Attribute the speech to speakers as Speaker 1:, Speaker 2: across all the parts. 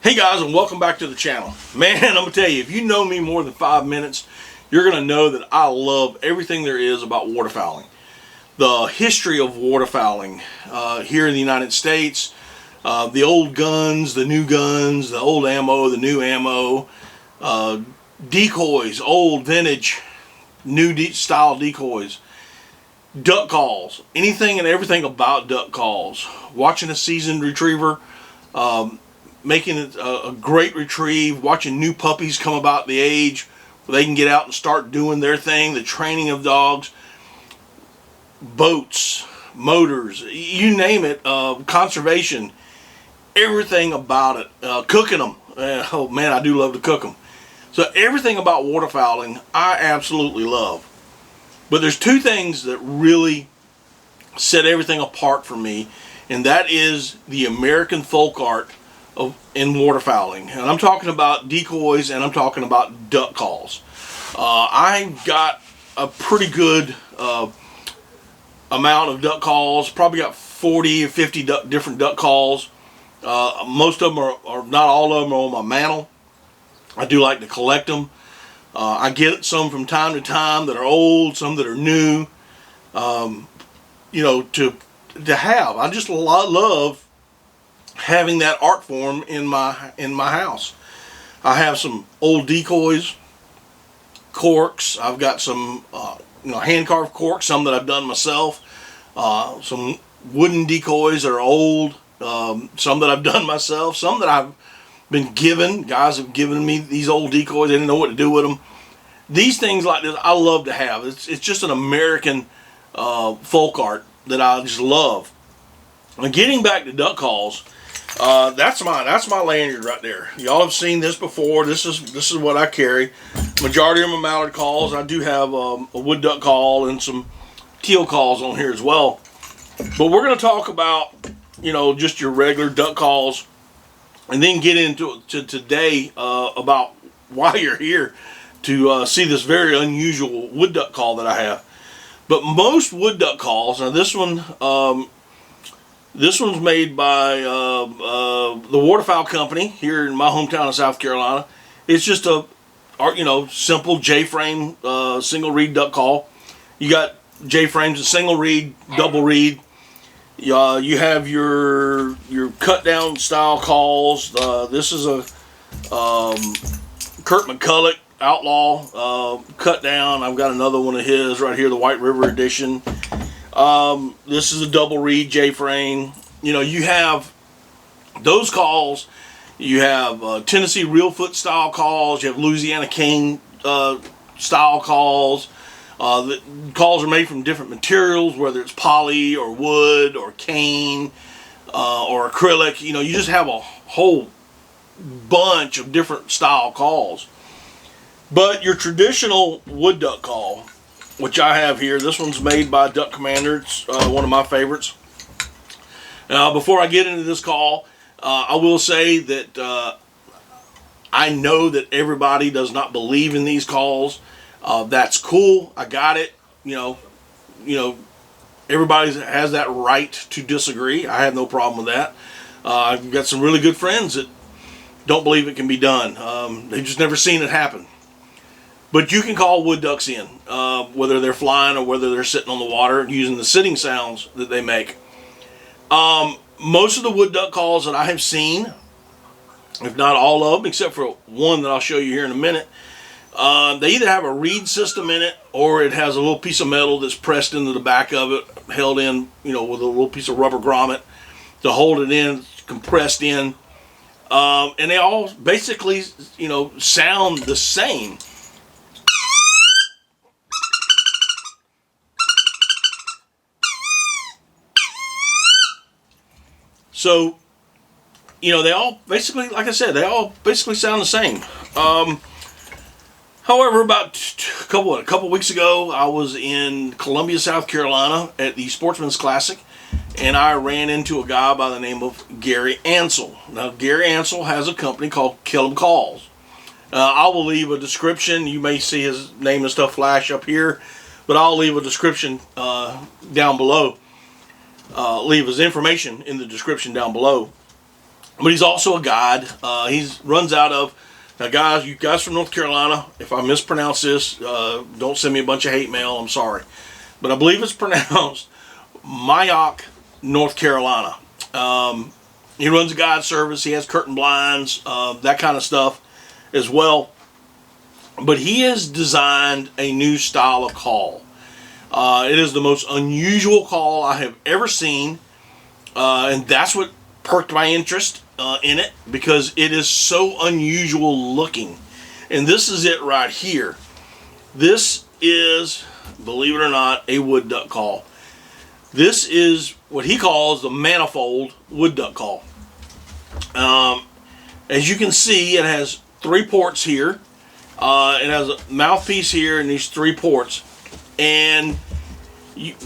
Speaker 1: Hey guys, and welcome back to the channel. Man, I'm gonna tell you, if you know me more than 5 minutes, you're gonna know that I love everything there is about waterfowling. The history of waterfowling here in the United States, the old guns, the new guns, the old ammo, the new ammo, decoys, old vintage, new style decoys, duck calls, anything and everything about duck calls. Watching a seasoned retriever, making it a great retrieve, watching new puppies come about the age where they can get out and start doing their thing, the training of dogs, boats, motors, you name it, conservation, everything about it, cooking them. Oh man, I do love to cook them. So everything about waterfowling I absolutely love. But there's two things that really set everything apart for me, and that is the American folk art in waterfowling. And I'm talking about decoys, and I'm talking about duck calls. I got a pretty good amount of duck calls, probably got 40 or 50 different duck calls. Most of them are, not all of them are on my mantle. I do like to collect them. I get some from time to time that are old, some that are new, you know, to have. I just love having that art form in my house. I have some old decoys, corks. I've got some hand carved corks, some that I've done myself. Some wooden decoys that are old, some that I've done myself, some that I've been given. Guys have given me these old decoys. They didn't know what to do with them. These things like this I love to have. It's just an American folk art that I just love. And getting back to duck calls, that's my lanyard right there. Y'all have seen this before. This is what I carry. Majority of them are mallard calls. I do have a wood duck call and some teal calls on here as well. But we're going to talk about, just your regular duck calls, and then get into today about why you're here to see this very unusual wood duck call that I have. But most wood duck calls, now this one's made by the Waterfowl Company here in my hometown of South Carolina. It's just a simple J-frame single reed duck call. You got J-frames, a single reed, double reed. You have your cut down style calls. This is a Kurt McCulloch Outlaw cut down. I've got another one of his right here, the White River edition. This is a double reed J-frame. You have those calls. You have Tennessee Reelfoot style calls. You have Louisiana Cane style calls. The calls are made from different materials, whether it's poly or wood or cane or acrylic. You just have a whole bunch of different style calls. But your traditional wood duck call, which I have here, this one's made by Duck Commander. It's one of my favorites. Now, before I get into this call, I will say that I know that everybody does not believe in these calls. That's cool. I got it. Everybody has that right to disagree. I have no problem with that. I've got some really good friends that don't believe it can be done. They've just never seen it happen. But you can call wood ducks in, whether they're flying or whether they're sitting on the water, using the sitting sounds that they make. Most of the wood duck calls that I have seen, if not all of them, except for one that I'll show you here in a minute, they either have a reed system in it, or it has a little piece of metal that's pressed into the back of it, held in, with a little piece of rubber grommet to hold it in, compressed in. And they all basically, sound the same. So, they all basically, like I said, they all basically sound the same. However, about a couple weeks ago, I was in Columbia, South Carolina at the Sportsman's Classic, and I ran into a guy by the name of Gary Ansell. Now, Gary Ansell has a company called Killum Calls. I will leave a description. You may see his name and stuff flash up here, but I'll leave a description down below. Leave his information in the description down below. but he's also a guide. He runs out of, now guys, you guys from North Carolina, if I mispronounce this, don't send me a bunch of hate mail, I'm sorry. But I believe it's pronounced Moyock, North Carolina. He runs a guide service. He has curtain blinds, that kind of stuff as well. But he has designed a new style of call. It is the most unusual call I have ever seen. And that's what perked my interest in it, because it is so unusual looking. And this is it right here. This is, believe it or not, a wood duck call. This is what he calls the manifold wood duck call. As you can see, it has 3 ports here. It has a mouthpiece here and these 3 ports. And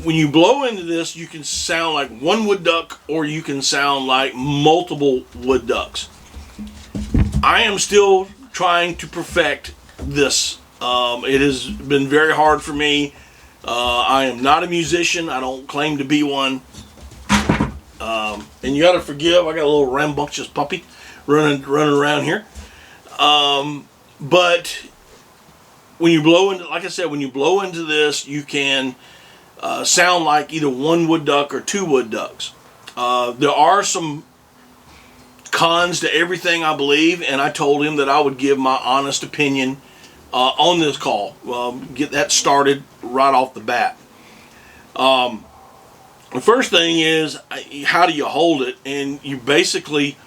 Speaker 1: when you blow into this, you can sound like one wood duck, or you can sound like multiple wood ducks. I am still trying to perfect this. It has been very hard for me. I am not a musician. I don't claim to be one. And you got to forgive, I got a little rambunctious puppy running around here. But when you blow into, like I said, when you blow into this, you can sound like either one wood duck or 2 wood ducks. There are some cons to everything, I believe, and I told him that I would give my honest opinion on this call. Get that started right off the bat. The first thing is, how do you hold it? And you basically,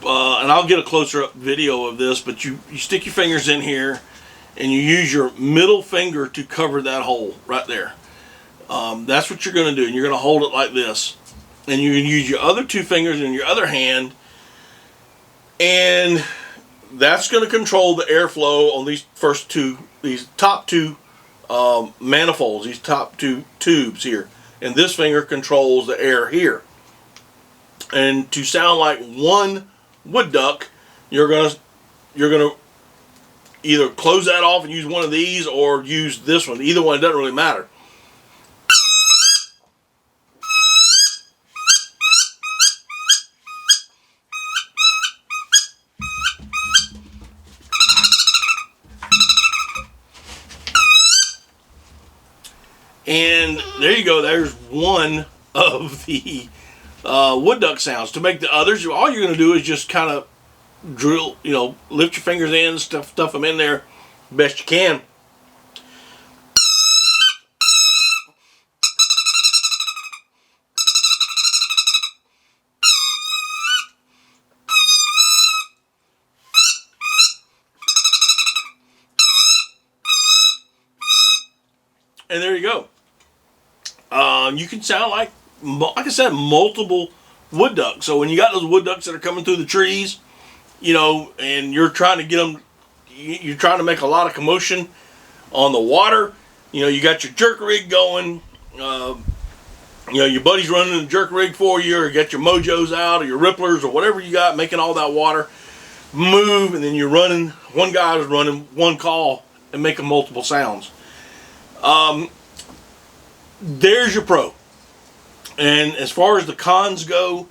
Speaker 1: and I'll get a closer up video of this, but you stick your fingers in here and you use your middle finger to cover that hole right there. That's what you're going to do, and you're going to hold it like this. And you can use your other 2 fingers in your other hand, and that's going to control the airflow on these top 2 manifolds, these top 2 tubes here. And this finger controls the air here. And to sound like one wood duck, you're gonna either close that off and use one of these, or use this one. Either one, it doesn't really matter. And there you go. There's one of the wood duck sounds. To make the others, all you're going to do is just kind of drill, lift your fingers in, stuff them in there best you can. And there you go. You can sound like I said, multiple wood ducks. So when you got those wood ducks that are coming through the trees, and you're trying to get them, you're trying to make a lot of commotion on the water. You got your jerk rig going. Your buddy's running the jerk rig for you, or you got your mojos out, or your ripplers, or whatever you got, making all that water move, and then you're running. One guy is running one call and making multiple sounds. There's your pro. And as far as the cons go,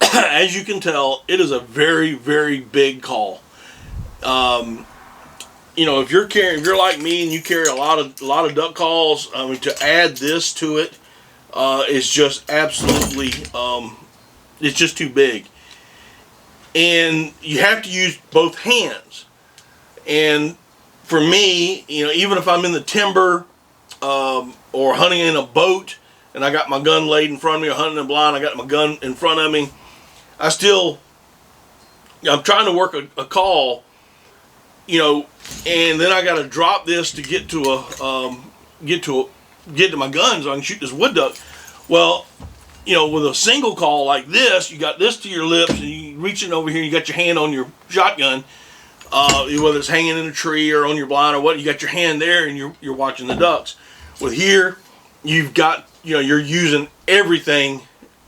Speaker 1: as you can tell, it is a very, very big call. If you're like me and you carry a lot of duck calls, to add this to it is just absolutely, it's just too big. And you have to use both hands. And for me, even if I'm in the timber or hunting in a boat, and I got my gun laid in front of me, or hunting in blind, I got my gun in front of me, I'm trying to work a call, and then I got to drop this to get to my gun so I can shoot this wood duck. Well, with a single call like this, you got this to your lips, and you reaching over here, you got your hand on your shotgun, whether it's hanging in a tree or on your blind or what, you got your hand there, and you're watching the ducks. With here, you've got, you're using everything,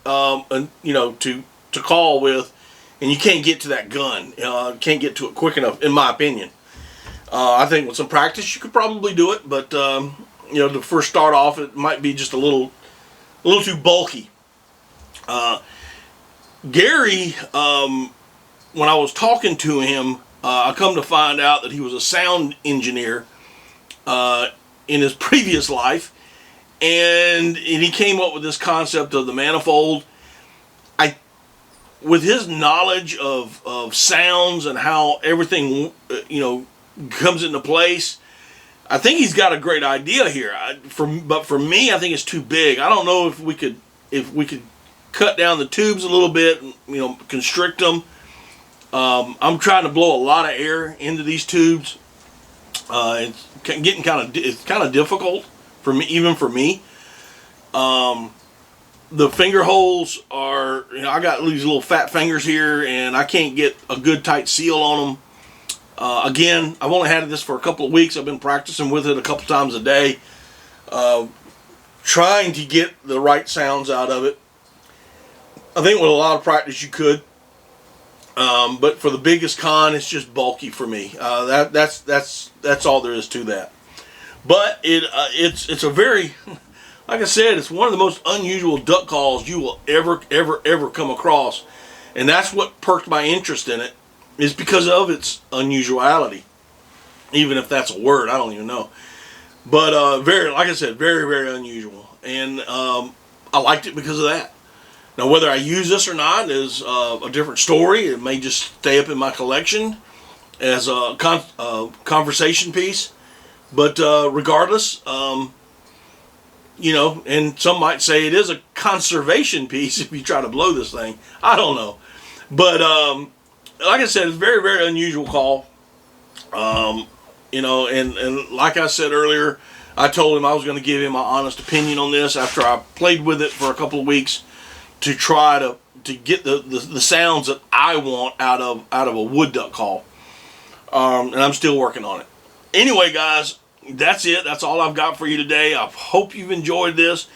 Speaker 1: to call with, and you can't get to that gun. Can't get to it quick enough, in my opinion. I think with some practice, you could probably do it, but to first start off, it might be just a little too bulky. Gary, when I was talking to him, I come to find out that he was a sound engineer in his previous life, and he came up with this concept of the manifold. With his knowledge of sounds and how everything comes into place, I think he's got a great idea here. But for me, I think it's too big. I don't know if we could cut down the tubes a little bit, constrict them. I'm trying to blow a lot of air into these tubes. It's getting kind of difficult for me, even for me. The finger holes are, I got these little fat fingers here, and I can't get a good tight seal on them. Again, I've only had this for a couple of weeks. I've been practicing with it a couple times a day, trying to get the right sounds out of it. I think with a lot of practice you could, but for the biggest con, it's just bulky for me. That's all there is to that. But it's a very, like I said, it's one of the most unusual duck calls you will ever come across, and that's what perked my interest in it, is because of its unusuality. Even if that's a word, I don't even know. But like I said, very unusual, and I liked it because of that. Now, whether I use this or not is a different story. It may just stay up in my collection as a conversation piece. But regardless, and some might say it is a conservation piece if you try to blow this thing. I don't know. But like I said, it's a very unusual call. And like I said earlier, I told him I was going to give him my honest opinion on this after I played with it for a couple of weeks to try to get the sounds that I want out of a wood duck call. And I'm still working on it. Anyway, guys, that's it. That's all I've got for you today. I hope you've enjoyed this.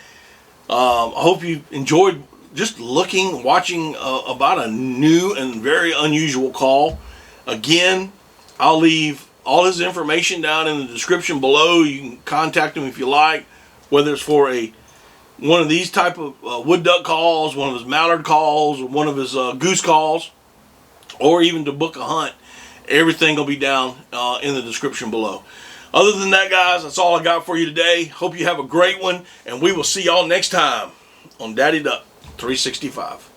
Speaker 1: I hope you enjoyed just watching about a new and very unusual call. Again, I'll leave all his information down in the description below. You can contact him if you like, whether it's for one of these type of wood duck calls, one of his mallard calls, or one of his goose calls, or even to book a hunt. Everything will be down in the description below. Other than that, guys, that's all I got for you today. Hope you have a great one, and we will see y'all next time on Daddy Duck 365.